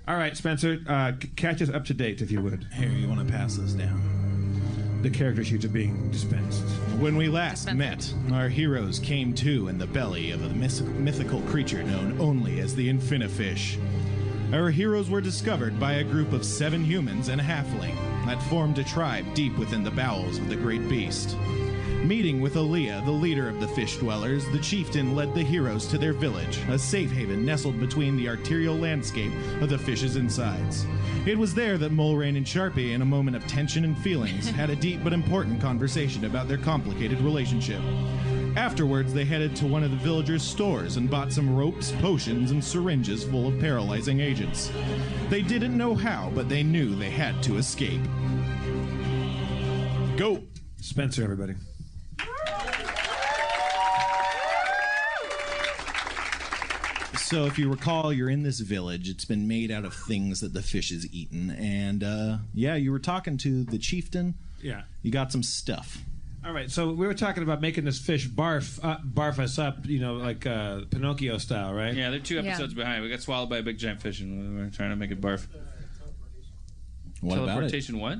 All right, Spencer, catch us up to date, if you would. Here, you want to pass this down? The character sheets are being dispensed. When we last met, our heroes came to in the belly of a mythical creature known only as the Infinifish. Our heroes were discovered by a group of 7 humans and a halfling that formed a tribe deep within the bowels of the great beast. Meeting with Aaliyah, the leader of the fish dwellers, the chieftain led the heroes to their village, a safe haven nestled between the arterial landscape of the fish's insides. It was there that Mulrain and Sharpie, in a moment of tension and feelings, had a deep but important conversation about their complicated relationship. Afterwards, they headed to one of the villagers' stores and bought some ropes, potions, and syringes full of paralyzing agents. They didn't know how, but they knew they had to escape. Go! Spencer, everybody. So if you recall, you're in this village. It's been made out of things that the fish has eaten. And, you were talking to the chieftain. Yeah. You got some stuff. All right, so we were talking about making this fish barf us up, like Pinocchio style, right? Yeah, they're 2 episodes behind. We got swallowed by a big giant fish, and we were trying to make it barf. What about it? Teleportation what?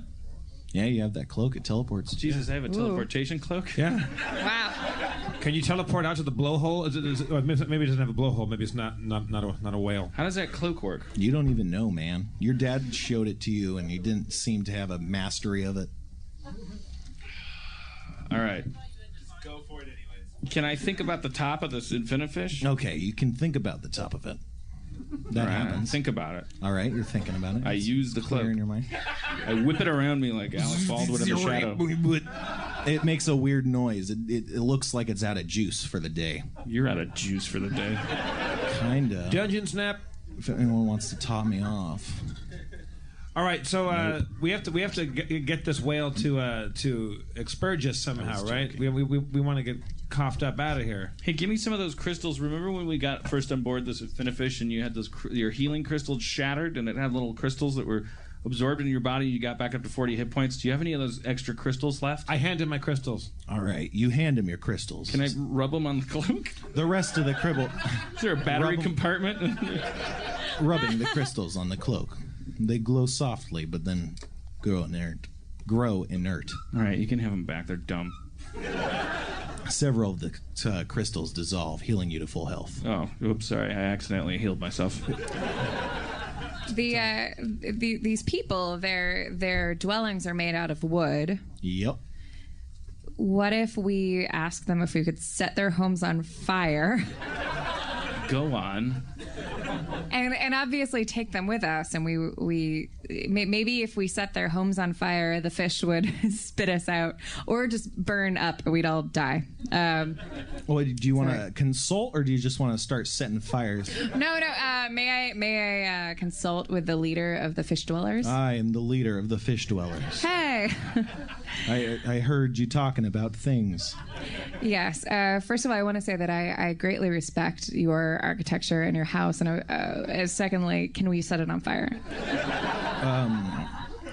Yeah, you have that cloak. It teleports. Jesus, I have a teleportation cloak? Yeah. Wow. Can you teleport out to the blowhole? Or maybe it doesn't have a blowhole. Maybe it's not a whale. How does that cloak work? You don't even know, man. Your dad showed it to you, and you didn't seem to have a mastery of it. All right. Go for it anyways. Can I think about the top of this Infinifish? Okay, you can think about the top of it. That happens. Think about it. All right, you're thinking about it. I use the cloak. Clear in your mind. I whip it around me like Alice Baldwin in the shadow. It makes a weird noise. It looks like it's out of juice for the day. You're out of juice for the day. Kinda. Dungeon snap. If anyone wants to top me off. All right, so we have to get this whale to expurge us somehow, right? We want to get coughed up out of here. Hey, give me some of those crystals. Remember when we got first on board this Infinifish and you had your healing crystals shattered and it had little crystals that were absorbed in your body? You got back up to 40 hit points. Do you have any of those extra crystals left? I hand him my crystals. All right, you hand him your crystals. Can I rub them on the cloak? The rest of the cribble. Is there a battery compartment? Rubbing the crystals on the cloak. They glow softly, but then grow inert. All right, you can have them back. They're dumb. Several of the crystals dissolve, healing you to full health. Oh, oops, sorry. I accidentally healed myself. These people, their dwellings are made out of wood. Yep. What if we asked them if we could set their homes on fire? Go on. And obviously take them with us, and we maybe if we set their homes on fire, the fish would spit us out, or just burn up, and we'd all die. Well, do you want to consult, or do you just want to start setting fires? No. May I consult with the leader of the fish dwellers? I am the leader of the fish dwellers. Hey. I heard you talking about things. Yes. First of all, I want to say that I greatly respect your architecture and your house, and secondly, can we set it on fire?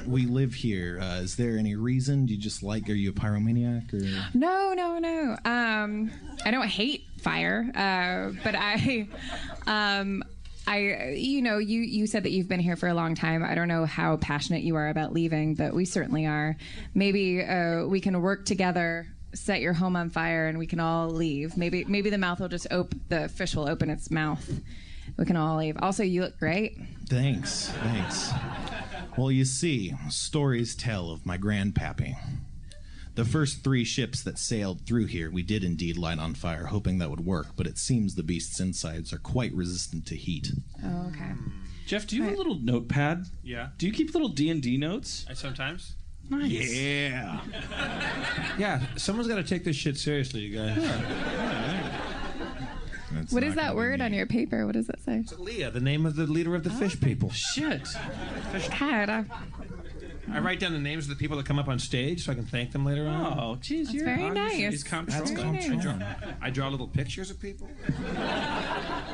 We live here. Is there any reason? Do you just are you a pyromaniac? Or? No. I don't hate fire, but you said that you've been here for a long time. I don't know how passionate you are about leaving, but we certainly are. Maybe we can work together, set your home on fire, and we can all leave. Maybe the fish will open its mouth. We can all leave. Also, you look great. Thanks. Well, you see, stories tell of my grandpappy. The first 3 ships that sailed through here, we did indeed light on fire, hoping that would work, but it seems the beast's insides are quite resistant to heat. Oh, okay. Jeff, do you have a little notepad? Yeah. Do you keep little D&D notes? Sometimes. Nice. Yeah. Yeah, someone's got to take this shit seriously, you guys. What is that word on your paper? What does that say? It's Leah, the name of the leader of the fish people. Shit. God, I write down the names of the people that come up on stage so I can thank them later on. Oh, geez, you're very nice. It's comptroller. I draw little pictures of people.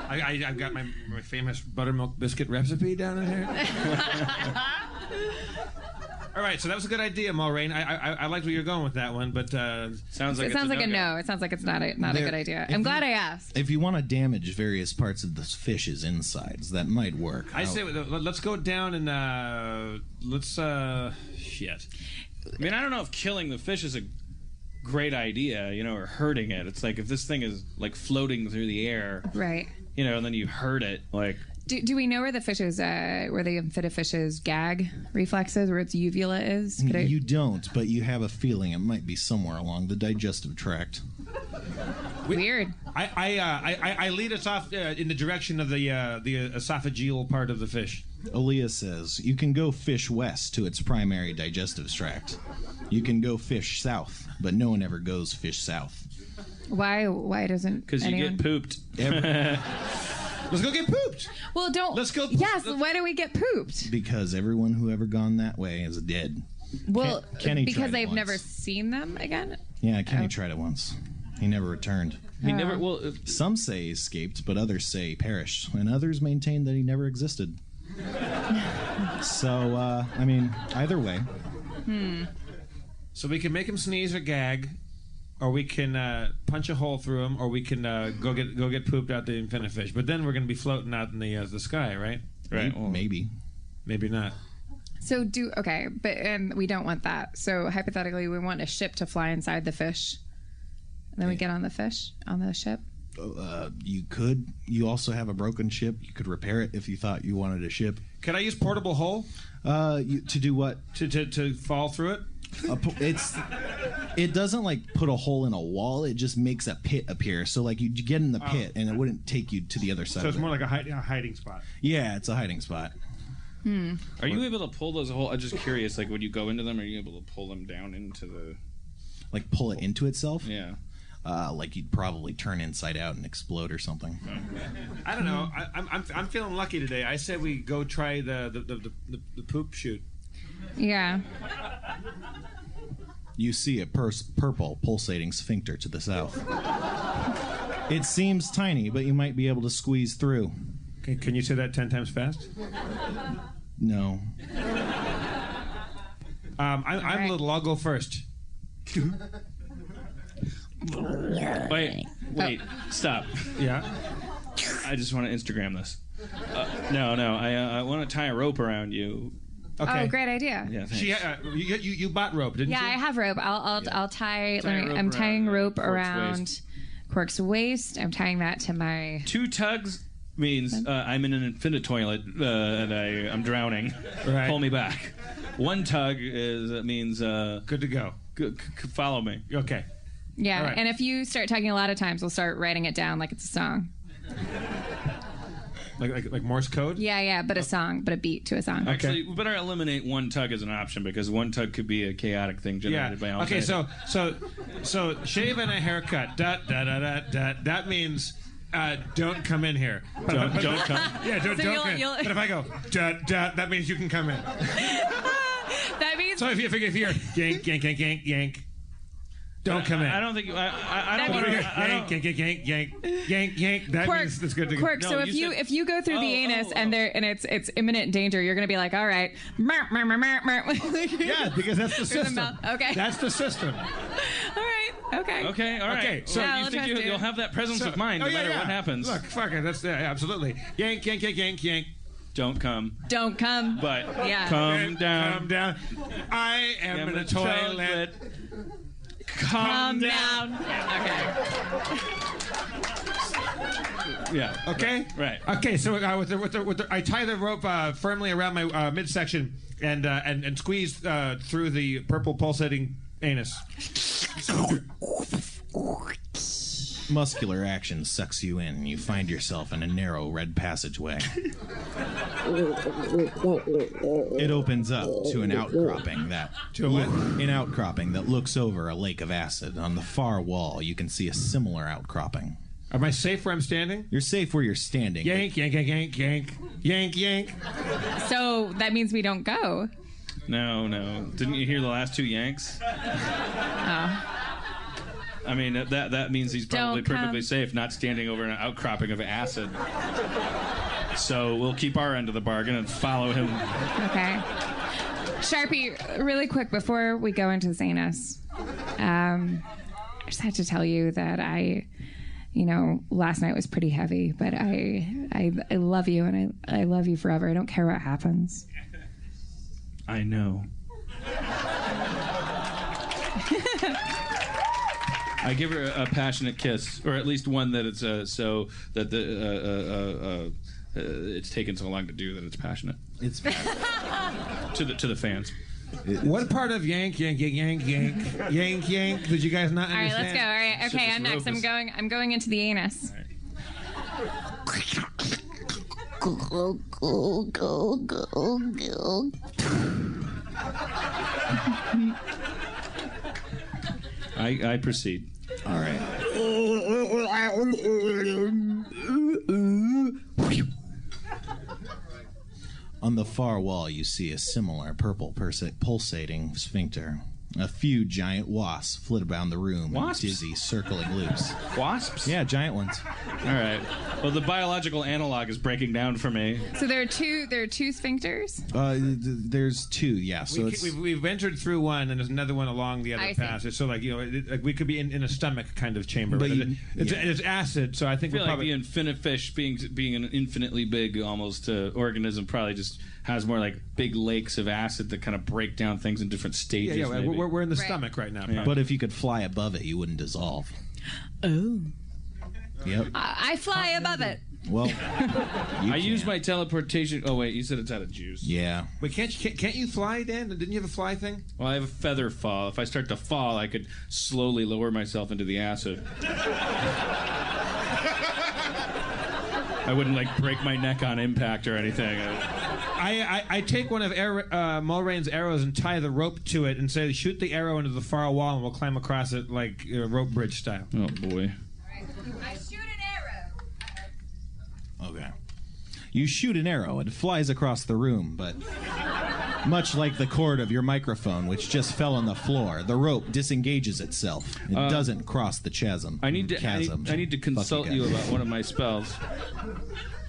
I've got my famous buttermilk biscuit recipe down in here. All right, so that was a good idea, Mulrain. I liked where you're going with that one, but sounds like it sounds like a no. It sounds like it's not a good idea. I'm glad I asked. If you want to damage various parts of the fish's insides, that might work. I say let's go down and let's shit. I mean, I don't know if killing the fish is a great idea, or hurting it. It's like if this thing is like floating through the air, right? And then you hurt it, like. Do we know where the fish's, where the amphibifish's gag reflex is, where its uvula is? You don't, but you have a feeling it might be somewhere along the digestive tract. Weird. I lead us off in the direction of the esophageal part of the fish. Aaliyah says, you can go fish west to its primary digestive tract. You can go fish south, but no one ever goes fish south. Why doesn't Because you get pooped. Let's go get pooped. Well, don't. Let's go. Yes. Why do we get pooped? Because everyone who ever gone that way is dead. Well, Kenny because tried they've once. never seen them again. Yeah, Kenny tried it once. He never returned. He never. Well, some say he escaped, but others say he perished, and others maintain that he never existed. So, I mean, either way. So we can make him sneeze or gag, or we can punch a hole through him, or we can go get pooped out the infinite fish. But then we're going to be floating out in the sky, right? right. Well, Maybe. Maybe not. So and we don't want that. So hypothetically, we want a ship to fly inside the fish. And then we get on the ship. You could. You also have a broken ship. You could repair it if you thought you wanted a ship. Can I use portable hole? To do what? To fall through it? It doesn't like put a hole in a wall. It just makes a pit appear. So like you get in the pit and it wouldn't take you to the other side. So it's more like a hiding spot. Yeah, it's a hiding spot. Are you able to pull those whole? I'm just curious. Like when you go into them, are you able to pull them down into the? Like pull it into itself? Yeah. Like you'd probably turn inside out and explode or something. I don't know. I'm feeling lucky today. I say we go try the poop shoot. Yeah. You see a purple pulsating sphincter to the south. It seems tiny, but you might be able to squeeze through. Can you say that 10 times fast? No. I'm little. I'll go first. Wait, stop. Yeah. I just want to Instagram this. No, I want to tie a rope around you. Okay. Oh, great idea. Yeah, thanks. You bought rope, didn't you? Yeah, I have rope. I'll tie. I'm rope tying around rope Quark's around waist. Quark's waist. I'm tying that to my. 2 tugs means I'm in an infinite toilet and I'm drowning. Right. Pull me back. 1 tug means Good to go. follow me. Okay. Yeah, All right. and if you start tugging a lot of times, we'll start writing it down like it's a song. Like Morse code? Yeah, but a song, but a beat to a song. Actually, we better eliminate 1 tug as an option because 1 tug could be a chaotic thing generated by all. Okay, so shave and a haircut. That means don't come in here. Don't come. Yeah, don't come in. But if I go that means you can come in. That means So if you're yank, don't come in. I don't think I don't. Yank. That means it's good to go. Quirk. No, So you if you go through the anus and it's imminent danger, you're gonna be like, all right, Yeah, because that's the system. mouth. Okay. That's the system. all right, okay, Okay, all right. Okay, so Yeah, you we'll think trust you. you'll have that presence of mind no matter what happens. Look, fuck it. That's absolutely yank. Don't come, don't come. but Yeah. come down. Come down. I am in a toilet. Calm down. Okay. Yeah. Okay. Right. Okay. So with the I tie the rope firmly around my midsection and squeeze through the purple pulsating anus. Muscular action sucks you in, and you find yourself in a narrow red passageway. It opens up to an outcropping that looks over a lake of acid. On the far wall, you can see a similar outcropping. Am I safe where I'm standing? You're safe where you're standing. Yank. So that means we don't go. No. Didn't you hear the last 2 yanks? Oh. I mean, that means he's probably Don't come. perfectly safe, not standing over an outcropping of acid. So we'll keep our end of the bargain and follow him. Okay. Sharpie, really quick before we go into Zanus, I just had to tell you that last night was pretty heavy, but I love you, and I love you forever. I don't care what happens. I know. I give her a passionate kiss, or at least one that it's so that it's taken so long to do that it's passionate. It's to the fans. What part of yank did you guys not understand? All right, let's go. All right, okay, I'm next. I'm going into the anus. I proceed. all right. On the far wall, you see a similar purple pulsating sphincter. A few giant wasps flit around the room Wasps? in dizzy, circling loops. Wasps? Yeah, giant ones. All right. Well, the biological analog is breaking down for me. So there are two sphincters? There's two, yeah. So We've entered through one, and there's another one along the other I see. passage. So, like we could be in a stomach kind of chamber. But It's acid, so I think I feel we're like probably... the infinifish being an infinitely big almost organism probably just has more like big lakes of acid that kind of break down things in different stages. Yeah, maybe. we're in the Right. stomach right now. Yeah. But if you could fly above it, you wouldn't dissolve. Oh. Yep. I fly above it. Well, I use my teleportation. Oh wait, you said it's out of juice. Yeah. But can't you fly, Dan? Didn't you have a fly thing? Well, I have a feather fall. If I start to fall, I could slowly lower myself into the acid. I wouldn't like break my neck on impact or anything. I take one of Mulrain's arrows and tie the rope to it and say, shoot the arrow into the far wall and we'll climb across it like rope bridge style. Oh boy. I shoot an arrow. Okay. You shoot an arrow, it flies across the room, but much like the cord of your microphone, which just fell on the floor, the rope disengages itself. It doesn't cross the chasm. I need to consult you about one of my spells.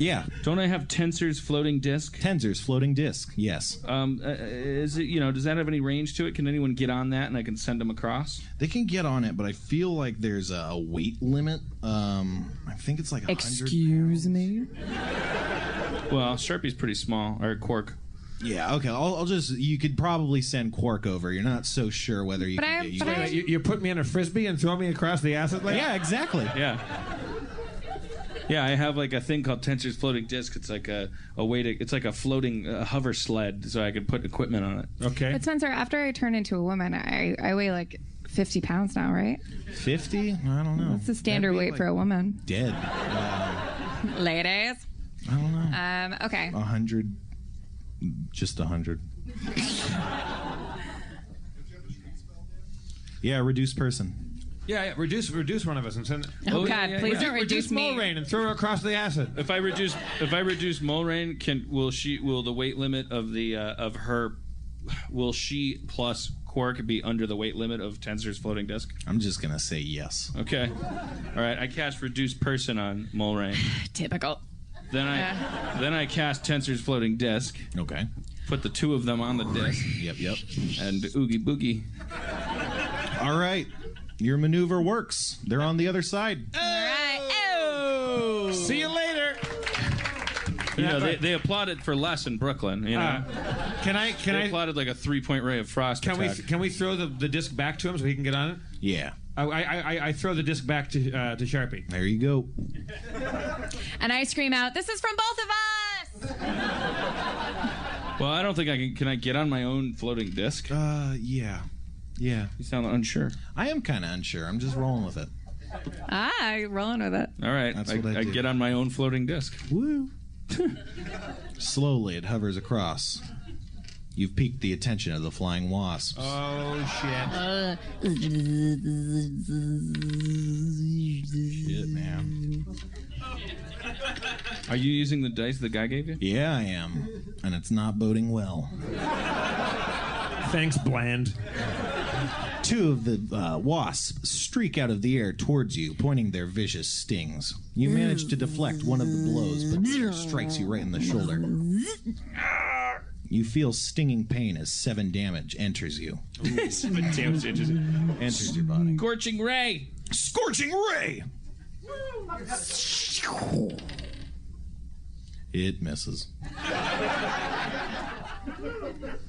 Yeah. Don't I have Tensor's floating disc? Tensor's floating disc, yes. Is it, does that have any range to it? Can anyone get on that and I can send them across? They can get on it, but I feel like there's a weight limit. I think it's like 100 Excuse me? Well, Sharpie's pretty small, or Quark. Yeah, okay. I'll just... You could probably send Quark over. You're not so sure whether you can get... You put me on a frisbee and throw me across the acid lake? Yeah, exactly. Yeah. Yeah, I have like a thing called Tensor's floating disc. It's like a way to... It's like a floating hover sled, so I can put equipment on it. Okay. But Spencer, after I turn into a woman, I weigh like 50 pounds now, right? 50? I don't know. That's the standard weight for a woman. Dead. Ladies. I don't know. Okay. 100. Just 100. Yeah, reduce person. Yeah, reduce one of us and send... Oh, God, please don't reduce me. Mulrain and throw her across the acid. If I reduce Mulrain, will the weight limit of the of her, will she plus Quark be under the weight limit of Tensor's floating disc? I'm just gonna say yes. Okay. All right. I cast reduce person on Mulrain. Typical. Then I cast Tensor's floating disc. Okay. Put the two of them on the disc. Yep. And oogie boogie. All right. Your maneuver works. They're on the other side. All right. Oh! See you later. They applauded for less in Brooklyn. Can I applauded like a 3-point ray of frost attack. Can we throw the disc back to him so he can get on it? Yeah. I throw the disc back to Sharpie. There you go. And I scream out, "This is from both of us!" Well, I don't think I can. Can I get on my own floating disc? Yeah. Yeah. You sound unsure. I am kind of unsure. I'm just rolling with it. You're rolling with it. All right. That's what I do. get on my own floating disc. Woo. Slowly, it hovers across. You've piqued the attention of the flying wasps. Oh, shit. Shit, man. Are you using the dice the guy gave you? Yeah, I am. And it's not boding well. Thanks, Bland. Two of the wasps streak out of the air towards you, pointing their vicious stings. You manage to deflect one of the blows, but it strikes you right in the shoulder. You feel stinging pain as 7 damage enters you. 7 damage Enters your body. Scorching ray. Scorching ray! It misses.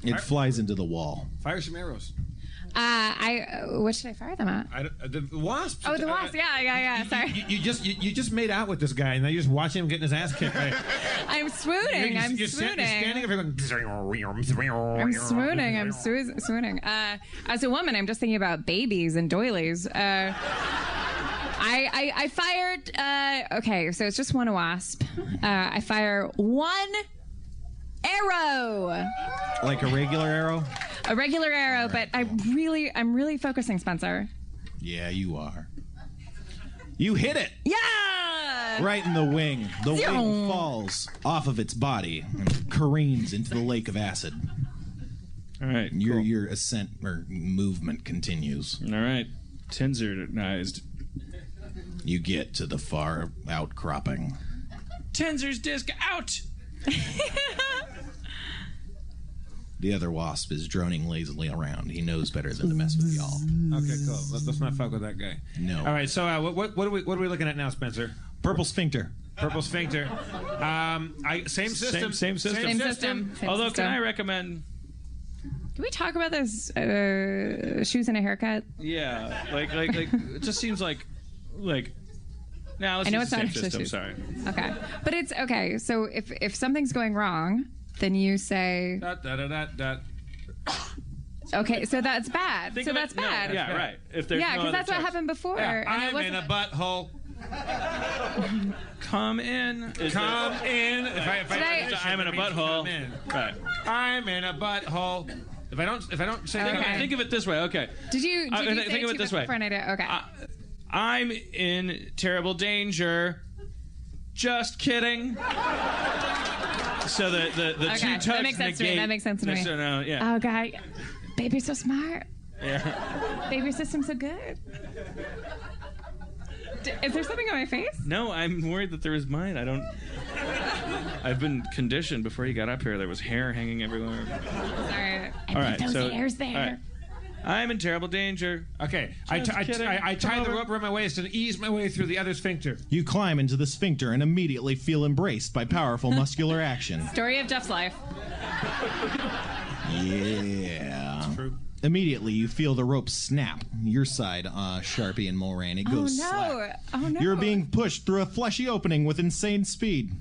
It flies into the wall. Fire some arrows. What should I fire them at? The wasps. Oh, the wasp. Yeah. Sorry. You just made out with this guy, and now you're just watching him getting his ass kicked. Right? I'm swooning. You're standing over going. I'm swooning. I'm swooning. As a woman, I'm just thinking about babies and doilies. I fired. Okay, so it's just one wasp. I fire one arrow. Like a regular arrow? A regular arrow, but I'm really focusing, Spencer. Yeah, you are. You hit it! Yeah! Right in the wing. The wing falls off of its body and careens into the lake of acid. All right. Your ascent or movement continues. All right. Tensorized. You get to the far outcropping. Tensor's disc out! The other wasp is droning lazily around. He knows better than to mess with y'all. Okay, cool. Let's not fuck with that guy. No. All right. So what are we looking at now, Spencer? Purple sphincter. Purple sphincter. Same system. Same system. Same system. Although, can I recommend? Can we talk about those shoes and a haircut? Yeah, like it just seems like. Now let's I know use it's the not same system. shoes. Sorry. Okay, but it's okay. So if something's going wrong, then you say, okay, so that's bad. Think so of it- that's no, bad. yeah, right. If there's Yeah, no because other that's what text. happened before. Yeah, and it I'm in wasn't- a butthole. Come in. Come in. If I I'm in a butthole. Come in. Right. I'm in a butthole. If I don't say that, Okay. Think of it this way. Okay. Did you say think of it this way. before and I did? Okay. I'm in terrible danger. Just kidding. So the Okay, two that tugs makes sense to me. negate. That makes sense to me. So no, yeah. Oh God, baby's so smart. Yeah. Baby system's so good. Is there something on my face? No, I'm worried that there was mine. I've been conditioned before you got up here. There was hair hanging everywhere. Sorry. All right, those so hairs there. all right. I'm in terrible danger. Okay, I kidding. tie the rope around my waist and ease my way through the other sphincter. You climb into the sphincter and immediately feel embraced by powerful muscular action. Story of Jeff's life. Yeah. True. Immediately, you feel the rope snap. Your side, Sharpie and Moraine. It goes slack. Oh no. You're being pushed through a fleshy opening with insane speed.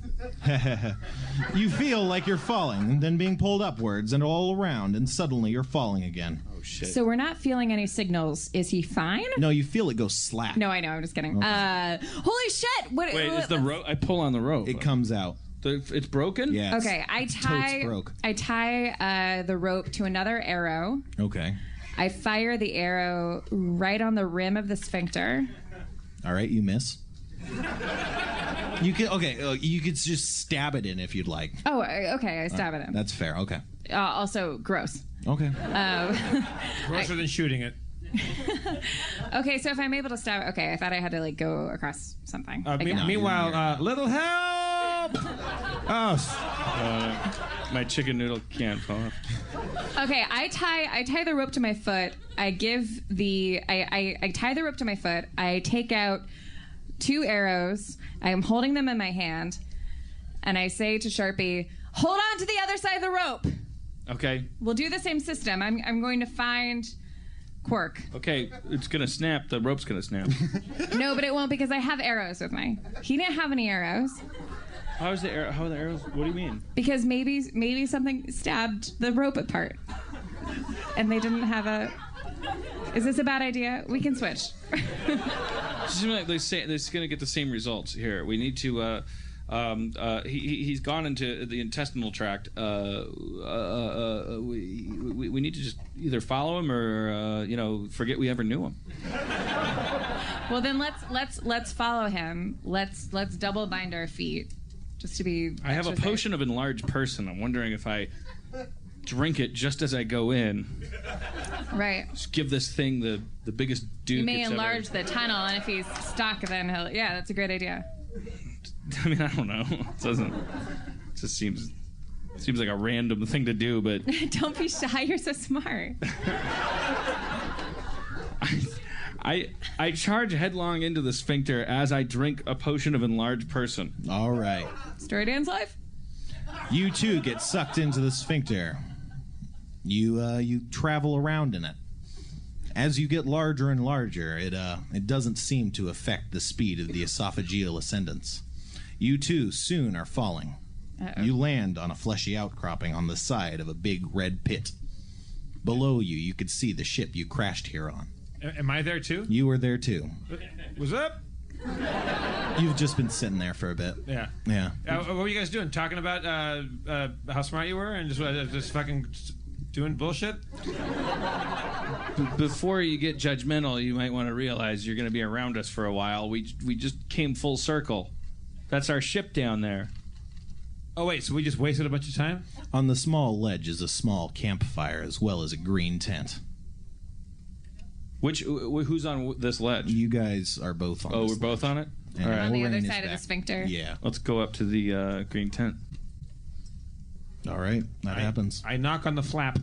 You feel like you're falling, and then being pulled upwards and all around, and suddenly you're falling again. Oh shit. So we're not feeling any signals. Is he fine? No, you feel it go slack. No, I know. I'm just kidding. Holy shit! What? Wait, is the rope? I pull on the rope. It comes out. It's broken? Yeah. Okay, I tie. broke. I tie the rope to another arrow. Okay. I fire the arrow right on the rim of the sphincter. All right, you miss. You could you could just stab it in if you'd like. Oh, okay. I stab it in. That's fair. Okay. Also, gross. Okay. Grosser than shooting it. Okay, so if I'm able to stab it, okay, I thought I had to like go across something. Meanwhile, little help! Oh, My chicken noodle can't fall off. Okay, I tie the rope to my foot. I tie the rope to my foot. I take out 2 arrows. I am holding them in my hand, and I say to Sharpie, "Hold on to the other side of the rope." Okay. We'll do the same system. I'm going to find Quark. Okay, it's gonna snap. The rope's gonna snap. No, but it won't because I have arrows with me. He didn't have any arrows. How are the arrows? What do you mean? Because maybe something stabbed the rope apart, and they didn't have a. Is this a bad idea? We can switch. It seems like they're going to get the same results here. We need to. He's gone into the intestinal tract. We need to just either follow him or forget we ever knew him. Well, then let's follow him. Let's double bind our feet, just to be. I have a extra safe. potion of enlarged person. I'm wondering if I drink it just as I go in. Right. Just give this thing the biggest duke. You may it's enlarge the tunnel, and if he's stuck, then he'll. Yeah, that's a great idea. I mean, I don't know. It just seems like a random thing to do, but Don't be shy. You're so smart. I charge headlong into the sphincter as I drink a potion of enlarged person. All right. Story Dan's life. You too get sucked into the sphincter. You travel around in it. As you get larger and larger, it doesn't seem to affect the speed of the esophageal ascendance. You too soon are falling. Uh-oh. You land on a fleshy outcropping on the side of a big red pit. Below you, you could see the ship you crashed here on. Am I there too? You were there too. What's up? You've just been sitting there for a bit. Yeah. Yeah. What were you guys doing? Talking about how smart you were and just fucking doing bullshit? Before you get judgmental, you might want to realize you're going to be around us for a while. We just came full circle. That's our ship down there. Oh, wait, so we just wasted a bunch of time? On the small ledge is a small campfire as well as a green tent. Who's on this ledge? You guys are both on this we're both ledge. on it? And All right. On the Lorraine other is side of the back. sphincter. Yeah. Let's go up to the green tent. All right. That happens. I knock on the flap.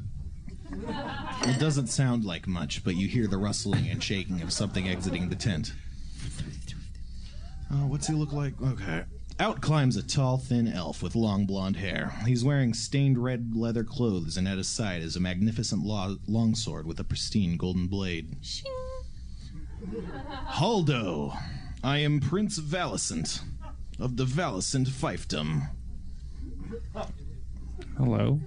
It doesn't sound like much, but you hear the rustling and shaking of something exiting the tent. Oh, what's he look like? Okay. Out climbs a tall, thin elf with long blonde hair. He's wearing stained red leather clothes, and at his side is a magnificent longsword with a pristine golden blade. Shing. Haldo, I am Prince Valicent of the Valicent fiefdom. Hello.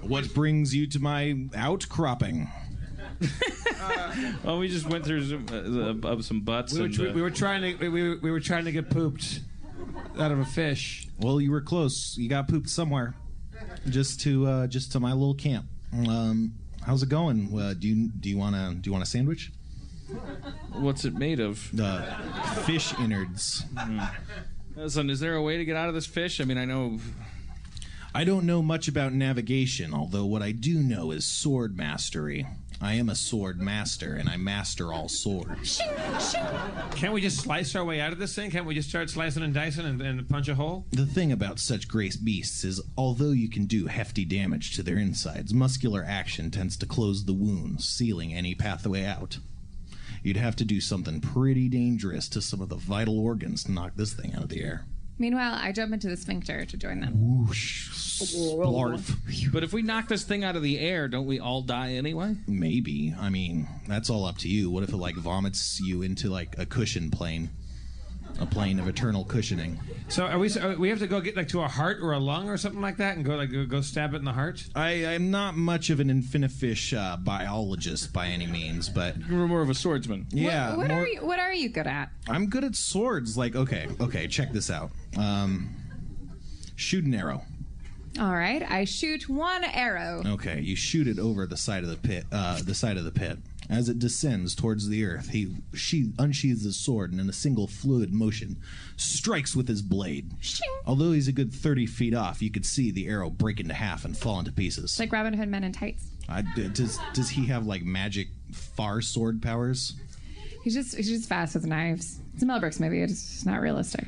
What brings you to my outcropping? We just went through some butts. We were trying to get pooped out of a fish. Well, you were close. You got pooped somewhere, just to my little camp. How's it going? Do you want a sandwich? What's it made of? Fish innards. Listen, is there a way to get out of this fish? I mean, I know. I don't know much about navigation, although what I do know is sword mastery. I am a sword master, and I master all swords. Can't we just slice our way out of this thing? Can't we just start slicing and dicing and punch a hole? The thing about such great beasts is, although you can do hefty damage to their insides, muscular action tends to close the wounds, sealing any pathway out. You'd have to do something pretty dangerous to some of the vital organs to knock this thing out of the air. Meanwhile, I jump into the sphincter to join them. Whoosh. Splarf. But if we knock this thing out of the air, don't we all die anyway? Maybe. I mean, that's all up to you. What if it, vomits you into, a cushion plane? A plane of eternal cushioning. So we have to go get to a heart or a lung or something like that and go stab it in the heart? I'm not much of an infinifish biologist by any means, but You're more of a swordsman. yeah. What are you good at? I'm good at swords. Okay, check this out. Shoot an arrow. All right, I shoot one arrow. Okay, you shoot it over the side of the pit. As it descends towards the earth, she unsheathes his sword and in a single fluid motion strikes with his blade. Shing. Although he's a good 30 feet off, you could see the arrow break into half and fall into pieces. Like Robin Hood Men in Tights. Does he have magic far sword powers? He's just fast with knives. It's a Mel Brooks movie. It's not realistic.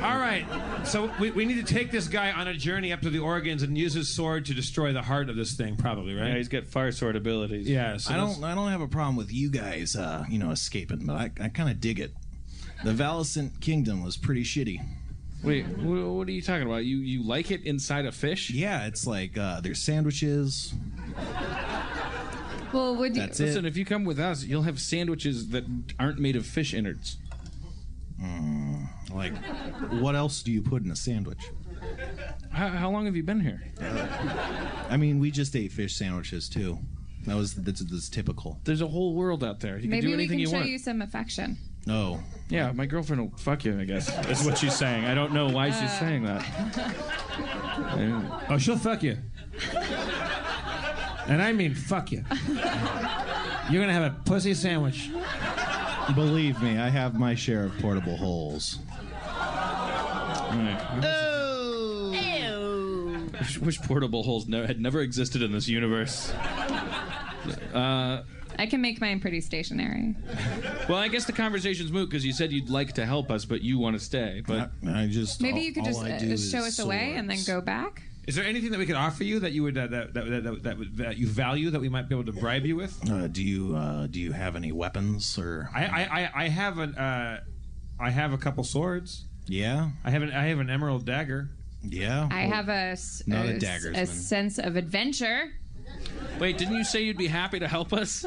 All right, so we need to take this guy on a journey up to the organs and use his sword to destroy the heart of this thing, probably, right? Yeah, he's got fire sword abilities. Yeah, so I don't have a problem with you guys, escaping, but I kind of dig it. The Valicent Kingdom was pretty shitty. Wait, what are you talking about? You like it inside a fish? Yeah, it's there's sandwiches. Well, would you? That's Listen, it. if you come with us, you'll have sandwiches that aren't made of fish innards. What else do you put in a sandwich? How long have you been here? I mean, we just ate fish sandwiches too. That's typical. There's a whole world out there. You Maybe can do we anything can you show want. you some affection. Oh, Yeah, my girlfriend will fuck you, I guess. That's what she's saying. I don't know why she's saying that. Oh, she'll fuck you. And I mean fuck you. You're going to have a pussy sandwich. believe me, I have my share of portable holes. I wish portable holes had never existed in this universe. I can make mine pretty stationary. Well, I guess the conversation's moot because you said you'd like to help us, but you want to stay. But I just maybe you could just show us a way and then go back. Is there anything that we could offer you that you would that you value that we might be able to bribe you with? Do you have any weapons or? I have a couple swords. Yeah. I have an emerald dagger. Yeah. I have a sense of adventure. Wait, didn't you say you'd be happy to help us?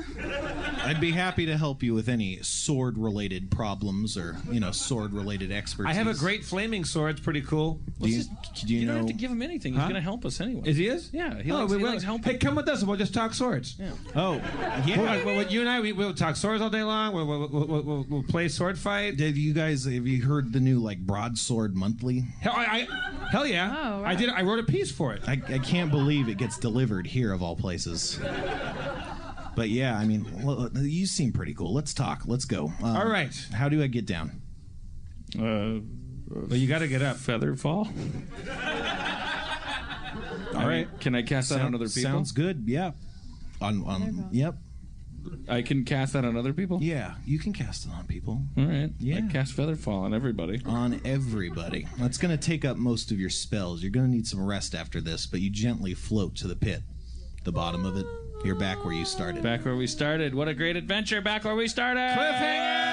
I'd be happy to help you with any sword-related problems or, sword-related expertise. I have a great flaming sword. It's pretty cool. You don't have to give him anything. He's going to help us anyway. Is he? Yeah, he likes helping. Hey, come with us and we'll just talk swords. Yeah. Oh, yeah. Well, you and I, we'll talk swords all day long. We'll play sword fight. Have you heard the new, Broadsword Monthly? Hell yeah. Oh, wow. I wrote a piece for it. I can't believe it gets delivered here, of all places. But yeah, you seem pretty cool. Let's talk. Let's go. All right. How do I get down? Well, you got to get up. Feather fall. All right. Can I cast that on other people? Sounds good. Yeah. Yep. I can cast that on other people? Yeah, you can cast it on people. All right. Yeah. I cast Featherfall on everybody. On everybody. That's going to take up most of your spells. You're going to need some rest after this, but you gently float to the pit. The bottom of it. You're back where you started. Back where we started. What a great adventure. Back where we started. Cliffhanger!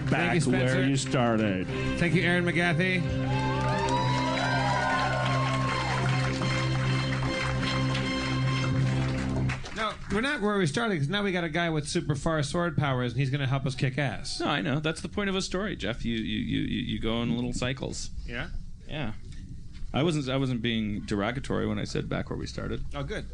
Thank you, Spencer. Where you started. Thank you, Aaron McGathy. No, we're not where we started because now we got a guy with super far sword powers and he's going to help us kick ass. No, I know. That's the point of a story, Jeff. You go in little cycles. Yeah? Yeah. I wasn't being derogatory when I said back where we started. Oh, good.